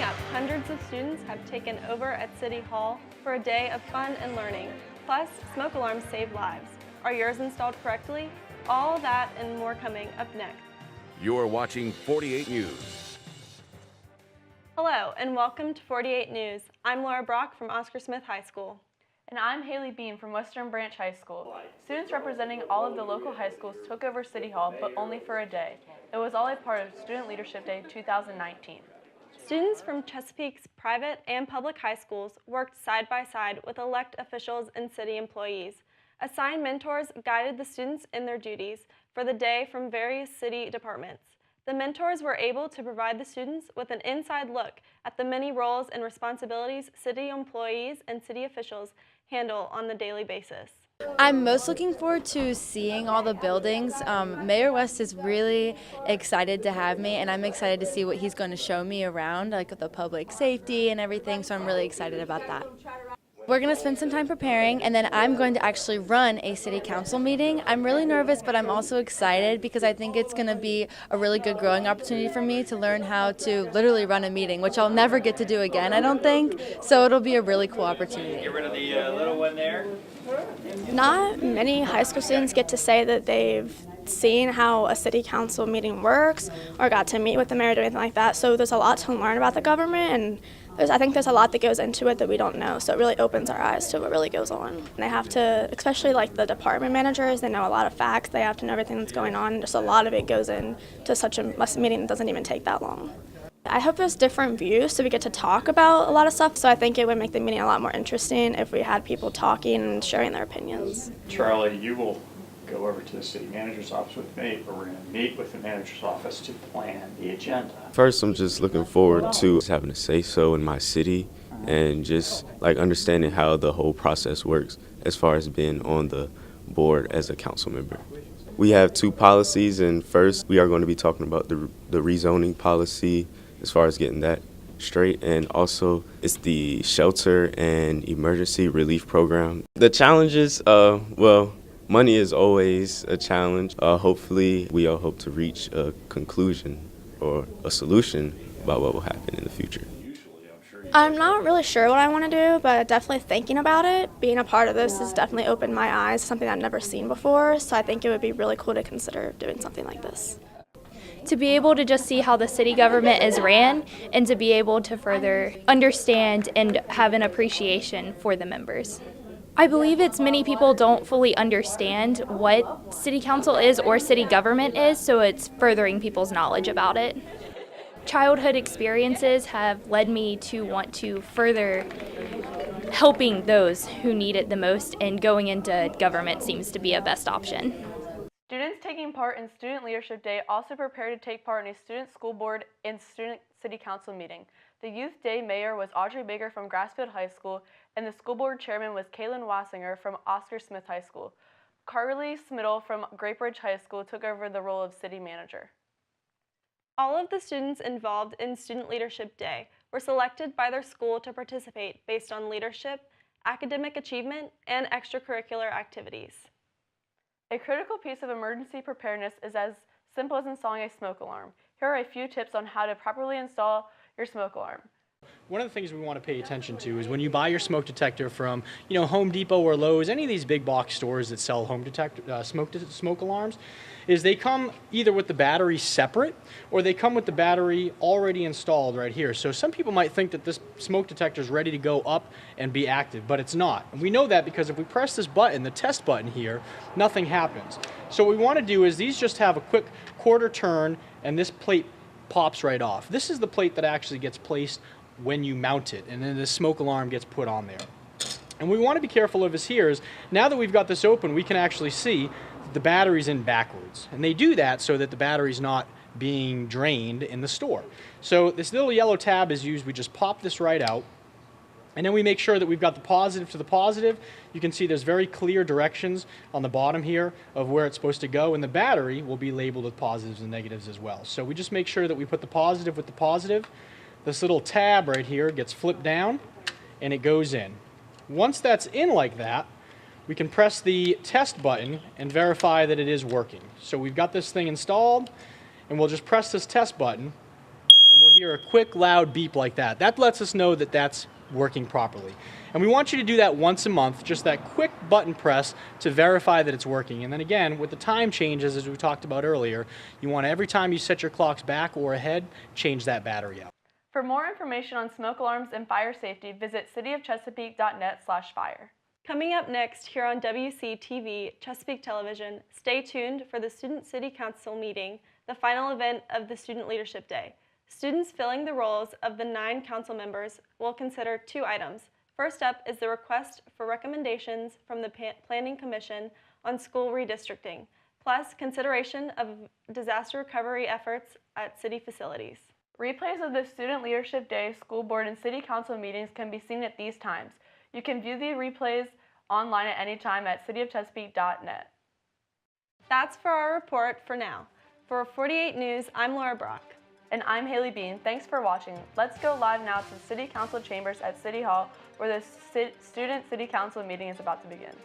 up, hundreds of students have taken over at City Hall for a day of fun and learning. Plus, smoke alarms save lives. Are yours installed correctly? All that and more coming up next. You're watching 48 News. Hello, and welcome to 48 News. I'm Laura Brock from Oscar Smith High School. And I'm HAILIE Bean from Western Branch High School. Students representing all of the local high schools took over City Hall, but only for a day. It was all a part of Student Leadership Day 2019. Students from Chesapeake's private and public high schools worked side by side with elect officials and city employees. Assigned mentors guided the students in their duties for the day from various city departments. The mentors were able to provide the students with an inside look at the many roles and responsibilities city employees and city officials handle on the daily basis. I'm most looking forward to seeing all the buildings. Mayor West is really excited to have me, and I'm excited to see what he's going to show me around, like the public safety and everything, so I'm really excited about that. We're going to spend some time preparing, and then I'm going to actually run a city council meeting. I'm really nervous, but I'm also excited because I think it's going to be a really good growing opportunity for me to learn how to literally run a meeting, which I'll never get to do again, I don't think. So it'll be a really cool opportunity. Get rid of the little one there. Not many high school students get to say that they've seen how a city council meeting works or got to meet with the mayor or anything like that. So there's a lot to learn about the government, and I think there's a lot that goes into it that we don't know. So it really opens our eyes to what really goes on. And they have to, especially like the department managers, they know a lot of facts. They have to know everything that's going on. Just a lot of it goes into such a meeting that doesn't even take that long. I hope there's different views so we get to talk about a lot of stuff. So I think it would make the meeting a lot more interesting if we had people talking and sharing their opinions. Charlie, you will go over to the city manager's office with me, but we're going to meet with the manager's office to plan the agenda. First, I'm just looking forward to having a say-so in my city and just like understanding how the whole process works as far as being on the board as a council member. We have two policies, and first we are going to be talking about the rezoning policy as far as getting that straight, and also it's the shelter and emergency relief program. The challenges, well, money is always a challenge. Hopefully, we all hope to reach a conclusion or a solution about what will happen in the future. I'm not really sure what I want to do, but definitely thinking about it. Being a part of this has definitely opened my eyes to something I've never seen before, so I think it would be really cool to consider doing something like this. To be able to just see how the city government is ran and to be able to further understand and have an appreciation for the members. I believe it's many people don't fully understand what city council is or city government is, so it's furthering people's knowledge about it. Childhood experiences have led me to want to further helping those who need it the most, and going into government seems to be a best option. Students taking part in Student Leadership Day also prepared to take part in a student school board and student city council meeting. The Youth Day mayor was AUDREY Baker from Grassfield High School, and the school board chairman was Kaylin Wassinger from Oscar Smith High School. Carly Smittle from Great Bridge High School took over the role of city manager. All of the students involved in Student Leadership Day were selected by their school to participate based on leadership, academic achievement, and extracurricular activities. A critical piece of emergency preparedness is as simple as installing a smoke alarm. Here are a few tips on how to properly install your smoke alarm. One of the things we want to pay attention to is when you buy your smoke detector from, Home Depot or Lowe's, any of these big box stores that sell smoke alarms, is they come either with the battery separate or they come with the battery already installed right here. So some people might think that this smoke detector is ready to go up and be active, but it's not. And we know that because if we press this button, the test button here, nothing happens. So what we want to do is these just have a quick quarter turn and this plate pops right off. This is the plate that actually gets placed when you mount it, and then the smoke alarm gets put on there. And what we want to be careful of is here is, now that we've got this open, we can actually see that the battery's in backwards. And they do that so that the battery's not being drained in the store. So this little yellow tab is used. We just pop this right out, and then we make sure that we've got the positive to the positive. You can see there's very clear directions on the bottom here of where it's supposed to go, and the battery will be labeled with positives and negatives as well. So we just make sure that we put the positive with the positive. This little tab right here gets flipped down and it goes in. Once that's in like that, we can press the test button and verify that it is working. So we've got this thing installed, and we'll just press this test button and we'll hear a quick, loud beep like that. That lets us know that that's working properly. And we want you to do that once a month, just that quick button press to verify that it's working. And then again, with the time changes, as we talked about earlier, you want to, every time you set your clocks back or ahead, change that battery out. For more information on smoke alarms and fire safety, visit cityofchesapeake.net/fire. Coming up next here on WCTV, Chesapeake Television, stay tuned for the Student City Council meeting, the final event of the Student Leadership Day. Students filling the roles of the 9 council members will consider 2 items. First up is the request for recommendations from the Planning Commission on school redistricting, plus consideration of disaster recovery efforts at city facilities. Replays of the Student Leadership Day, school board, and city council meetings can be seen at these times. You can view the replays online at any time at cityofchesapeake.net. That's for our report for now. For 48 News, I'm Laura Brock. And I'm Haley Bean. Thanks for watching. Let's go live now to the City Council chambers at City Hall, where the Student City Council meeting is about to begin.